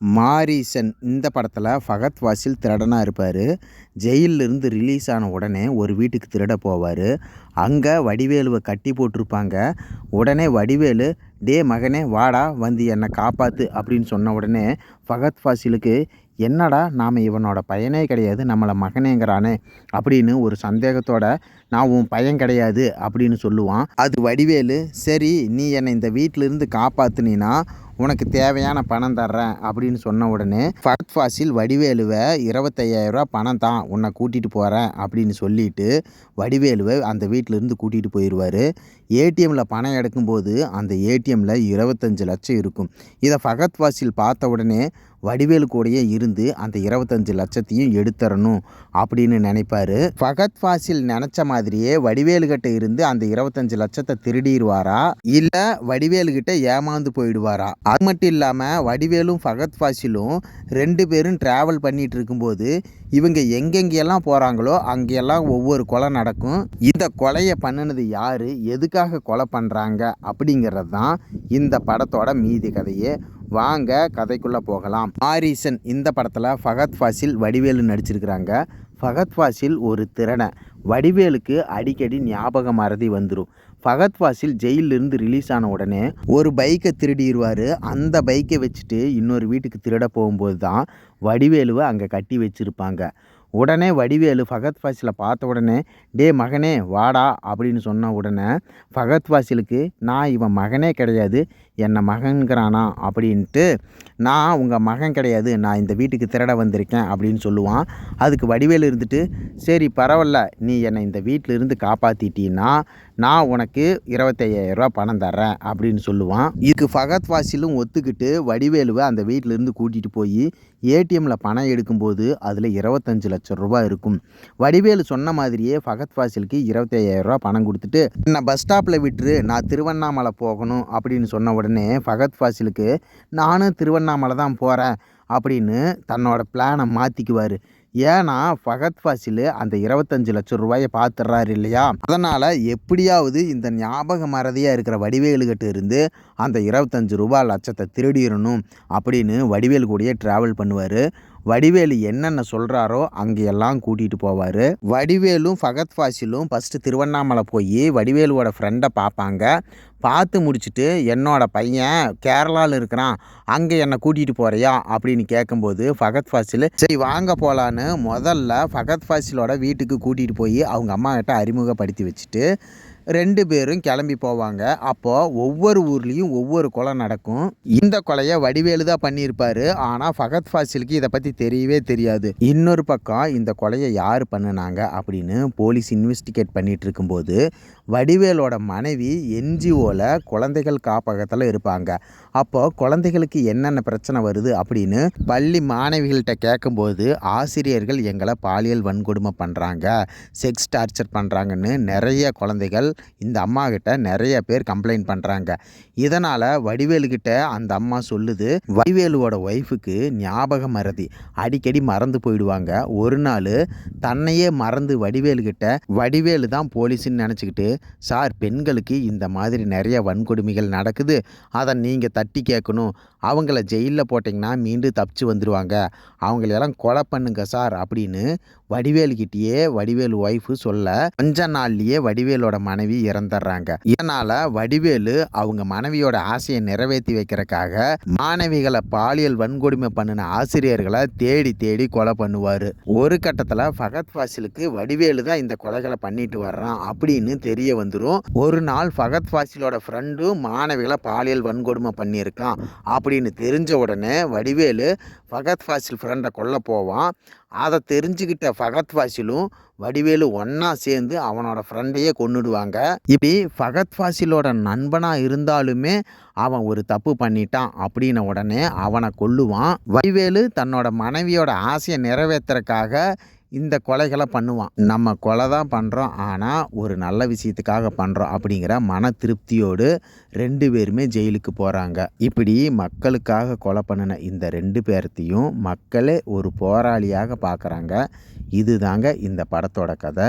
மாரீசன் இந்த படத்தில் ஃபகத் ஃபாசில் திருடனாக இருப்பார். ஜெயிலிருந்து ரிலீஸ் ஆன உடனே ஒரு வீட்டுக்கு திருட போவார். அங்கே வடிவேலுவை கட்டி போட்டிருப்பாங்க. உடனே வடிவேலு, டே மகனே வாடா வந்து என்னை காப்பாற்று அப்படின்னு சொன்ன உடனே ஃபகத் ஃபாசிலுக்கு, என்னடா நாம் இவனோட பையனே கிடையாது, நம்மளை மகனேங்கிறானே அப்படின்னு ஒரு சந்தேகத்தோட, நான் உன் பையன் கிடையாது அப்படின்னு சொல்லுவான். அது வடிவேலு, சரி நீ என்னை இந்த வீட்டிலேருந்து காப்பாற்றுனீன்னா உனக்கு தேவையான பணம் தர்றேன் அப்படின்னு சொன்ன உடனே ஃபகத் ஃபாசில் வடிவேலுவை 25,000 பணம் தான், உன்னை கூட்டிகிட்டு போகிறேன் அப்படின்னு சொல்லிட்டு வடிவேலுவை அந்த வீட்டிலேருந்து கூட்டிகிட்டு போயிடுவார். ஏடிஎம்மில் பணம் எடுக்கும்போது அந்த ஏடிஎம்மில் 25 லட்சம் இருக்கும். இதை ஃபகத் ஃபாசில் பார்த்த உடனே வடிவேலு கூடயே இருந்து அந்த 25 லட்சத்தையும் எடுத்துறணும் அப்படின்னு நினைப்பார். ஃபகத் ஃபாசில் நினச்ச மாதிரியே வடிவேலுகிட்ட இருந்து அந்த 25 லட்சத்தை திருடிடுவாரா, இல்லை வடிவேலுகிட்ட ஏமாந்து போயிடுவாரா? அது மட்டும் இல்லாமல் வடிவேலும் ஃபகத் ஃபாசிலும் 2 பேரும் ட்ராவல் பண்ணிகிட்டு இருக்கும்போது இவங்க எங்கெங்கெல்லாம் போகிறாங்களோ அங்கெல்லாம் ஒவ்வொரு கொலை நடக்கும். இந்த கொலையை பண்ணினது யார், எதுக்காக கொலை பண்ணுறாங்க அப்படிங்கிறது தான் இந்த படத்தோட மீதி கதையே. வாங்க கதைக்குள்ளே போகலாம். மாரீசன் இந்த படத்தில் ஃபகத் ஃபாசில் வடிவேலு நடிச்சிருக்கிறாங்க. ஃபகத் ஃபாசில் ஒரு திருடன். வடிவேலுக்கு அடிக்கடி ஞாபக மறதி வந்துடும். ஃபகத் ஃபாசில் ஜெயிலிருந்து ரிலீஸ் ஆன உடனே ஒரு பைக்கை திருடிடுவார். அந்த பைக்கை வச்சுட்டு இன்னொரு வீட்டுக்கு திருட போகும்போது தான் வடிவேலுவை அங்கே கட்டி வச்சுருப்பாங்க. உடனே வடிவேலு ஃபகத் ஃபாசிலை பார்த்த உடனே, டே மகனே வாடா அப்படின்னு சொன்ன உடனே ஃபகத் ஃபாசிலுக்கு, நான் இவன் மகனே கிடையாது, என்னை மகன்கிறானா அப்படின்ட்டு, நான் உங்கள் மகன் கிடையாது, நான் இந்த வீட்டுக்கு திருட வந்திருக்கேன் அப்படின்னு சொல்லுவான். அதுக்கு வடிவேலு இருந்துட்டு, சரி பரவாயில்ல, நீ என்னை இந்த வீட்டிலிருந்து காப்பாற்றிட்டீன்னா நான் உனக்கு 25,000 பணம் தர்றேன் அப்படின்னு சொல்லுவான். இதுக்கு ஃபகத் ஃபாசிலும் ஒத்துக்கிட்டு வடிவேலுவை அந்த வீட்டிலேருந்து கூட்டிகிட்டு போய் ஏடிஎம்மில் பணம் எடுக்கும்போது அதில் 25 லட்சம் ரூபாய் இருக்கும். வடிவேலு சொன்ன மாதிரியே ஃபகத் ஃபாசிலுக்கு 25,000 பணம் கொடுத்துட்டு, என்னை பஸ் ஸ்டாப்பில் விட்டுரு, நான் திருவண்ணாமலை போகணும் அப்படின்னு சொன்ன உடனே ஃபகத் ஃபாசிலுக்கு, நானும் திருவண்ணாமலை தான் போகிறேன் அப்படின்னு தன்னோட பிளானை மாற்றிக்குவார். ஏன்னா ஃபகத் ஃபாசில் அந்த 25 லட்சம் ரூபாயை பார்த்துட்றாரு இல்லையா, அதனால் எப்படியாவது இந்த ஞாபக மறதியாக இருக்கிற வடிவேலுகிட்ட இருந்து அந்த 25 லட்சத்தை திருடிடணும் அப்படின்னு வடிவேலு கூடயே ட்ராவல் பண்ணுவார். வடிவேலு என்னென்ன சொல்கிறாரோ அங்கெல்லாம் கூட்டிகிட்டு போவார். வடிவேலும் ஃபகத் ஃபாசிலும் ஃபஸ்ட்டு திருவண்ணாமலை போய் வடிவேலுவோட ஃப்ரெண்டை பார்ப்பாங்க. பார்த்து முடிச்சுட்டு, என்னோட பையன் கேரளாவில் இருக்கிறான், அங்கே என்னை கூட்டிகிட்டு போகிறியா அப்படின்னு கேட்கும்போது ஃபகத் ஃபாசில், சரி வாங்க போகலான்னு முதல்ல ஃபகத் ஃபாசிலோட வீட்டுக்கு கூட்டிகிட்டு போய் அவங்க அம்மா கிட்ட அறிமுகப்படுத்தி வச்சுட்டு 2 பேரும் கிளம்பி போவாங்க. அப்போது ஒவ்வொரு ஊர்லேயும் ஒவ்வொரு கொலை நடக்கும். இந்த கொலையை வடிவேலு தான் பண்ணியிருப்பார். ஆனால் ஃபகத் ஃபாசிலுக்கு இதை பற்றி தெரியவே தெரியாது. இன்னொரு பக்கம் இந்த கொலையை யார் பண்ணினாங்க அப்படின்னு போலீஸ் இன்வெஸ்டிகேட் பண்ணிகிட்டு இருக்கும்போது வடிவேலோட மனைவி என்ஜிஓவில் குழந்தைகள் காப்பகத்தில் இருப்பாங்க. அப்போது குழந்தைகளுக்கு என்னென்ன பிரச்சனை வருது அப்படின்னு பள்ளி மாணவிகள்கிட்ட கேட்கும்போது, ஆசிரியர்கள் எங்களை பாலியல் வன்கொடுமை பண்ணுறாங்க, செக்ஸ் டார்ச்சர் பண்ணுறாங்கன்னு நிறைய குழந்தைகள் இந்த அம்மா கிட்ட நிறைய பேர் கம்ப்ளைண்ட் பண்ணுறாங்க. இதனால் வடிவேலுக்கிட்ட அந்த அம்மா சொல்லுது, வடிவேலுவோட ஒய்ஃபுக்கு ஞாபக மறதி, அடிக்கடி மறந்து போயிடுவாங்க. ஒரு நாள் தன்னையே மறந்து வடிவேலு தான் போலீஸ்ன்னு நினச்சிக்கிட்டு, சார் பெண்களுக்கு இந்த மாதிரி நிறைய வன்கொடுமைகள் நடக்குது, அதை நீங்கள் தட்டி கேட்கணும், அவங்கள ஜெயிலில் போட்டிங்கன்னா மீண்டும் தப்பிச்சு வந்துடுவாங்க, அவங்களெல்லாம் கொலை பண்ணுங்க சார் அப்படின்னு வடிவேலுக்கிட்டேயே வடிவேலு ஒய்ஃபு சொல்ல கொஞ்ச நாள்லேயே வடிவேலோட மனைவி இறந்துடுறாங்க. இதனால் வடிவேலு அவங்க மனைவியோட ஆசையை நிறைவேற்றி வைக்கிறதுக்காக மாணவிகளை பாலியல் வன்கொடுமை பண்ணின ஆசிரியர்களை தேடி தேடி கொலை பண்ணுவார். ஒரு கட்டத்தில் ஃபகத் ஃபாசிலுக்கு வடிவேலு தான் இந்த கொலைகளை பண்ணிட்டு வர்றான் அப்படின்னு தெரிய வந்துடும். ஒரு நாள் ஃபகத் ஃபாசிலோட ஃப்ரெண்டும் மாணவிகளை பாலியல் வன்கொடுமை பண்ணியிருக்கான் அப்படின்னு தெரிஞ்ச உடனே வடிவேலு ஃபகத் ஃபாசில் ஃப்ரெண்டை கொல்ல போவான். அதை தெரிஞ்சுக்கிட்ட ஃபகத் ஃபாசிலும் வடிவேலு ஒன்றா சேர்ந்து அவனோட ஃப்ரெண்டையே கொன்னுடுவாங்க. இப்படி ஃபகத் ஃபாசிலோட நண்பனாக இருந்தாலுமே அவன் ஒரு தப்பு பண்ணிட்டான் அப்படின்ன உடனே அவனை கொல்லுவான். வடிவேலு தன்னோட மனைவியோட ஆசையை நிறைவேற்றுறதுக்காக இந்த கொலைகளை பண்ணுவான். நம்ம கொலை தான் பண்ணுறோம், ஆனால் ஒரு நல்ல விஷயத்துக்காக பண்ணுறோம் அப்படிங்கிற மன திருப்தியோடு 2 பேருமே ஜெயிலுக்கு போகிறாங்க. இப்படி மக்களுக்காக கொலை பண்ணின இந்த 2 பேர்த்தையும் மக்களே ஒரு போராளியாக பார்க்குறாங்க. இதுதாங்க இந்த படத்தோட கதை.